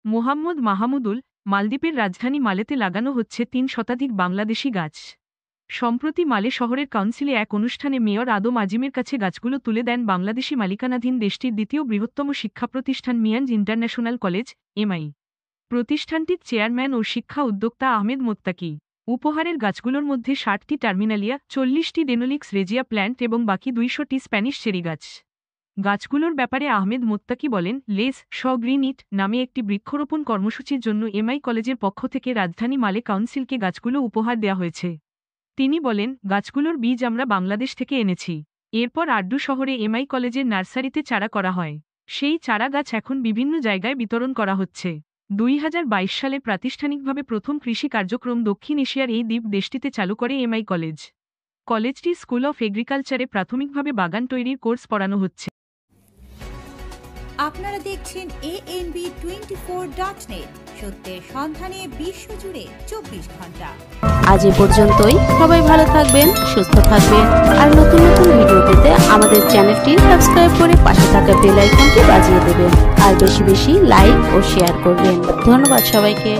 মোহাম্মদ মাহমুদুল, মালদ্বীপের রাজধানী মালেতে লাগানো হচ্ছে ৩ শতাধিক বাংলাদেশি গাছ। সম্প্রতি মালে শহরের কাউন্সিলে এক অনুষ্ঠানে মেয়র আদম আজিমের কাছে গাছগুলো তুলে দেন বাংলাদেশি মালিকানাধীন দেশটির দ্বিতীয় বৃহত্তম শিক্ষা প্রতিষ্ঠান মিয়াঞ্জ ইন্টারন্যাশনাল কলেজ, এমআই। প্রতিষ্ঠানটির চেয়ারম্যান ও শিক্ষা উদ্যোক্তা আহমেদ মোত্তাকি। উপহারের গাছগুলোর মধ্যে ৬০টি টার্মিনালিয়া, ৪০টি ডেনোলিক্স রেজিয়া প্ল্যান্ট এবং বাকি ২০০টি স্প্যানিশ চেরি গাছ। গাছগুলোর ব্যাপারে আহমেদ মোত্তাকি বলেন, লেস শ গ্রিন ইট নামে একটি বৃক্ষরোপণ কর্মসূচির জন্য এমআই কলেজের পক্ষ থেকে রাজধানী মালে কাউন্সিলকে গাছগুলো উপহার দেয়া হয়েছে। তিনি বলেন, গাছগুলোর বীজ আমরা বাংলাদেশ থেকে এনেছি। এরপর আড্ডু শহরে এমআই কলেজের নার্সারিতে চারা করা হয়। সেই চারা গাছ এখন বিভিন্ন জায়গায় বিতরণ করা হচ্ছে। ২০২২ সালে প্রাতিষ্ঠানিকভাবে প্রথম কৃষি কার্যক্রম দক্ষিণ এশিয়ার এই দ্বীপ দেশটিতে চালু করে এমআই কলেজ। কলেজটি স্কুল অফ এগ্রিকালচারে প্রাথমিকভাবে বাগান তৈরির কোর্স পড়ানো হচ্ছে। আপনারা দেখছেন ANB24.net, সত্যের সন্ধানে বিশ্বজুড়ে ২৪ ঘন্টা। আজ এ পর্যন্তই। সবাই ভালো থাকবেন, সুস্থ থাকবেন আর নতুন নতুন ভিডিও পেতে আমাদের চ্যানেলটি সাবস্ক্রাইব করে পাশে থাকা বেল আইকনটি বাজিয়ে দেবেন আর বেশি বেশি লাইক ও শেয়ার করবেন। ধন্যবাদ সবাইকে।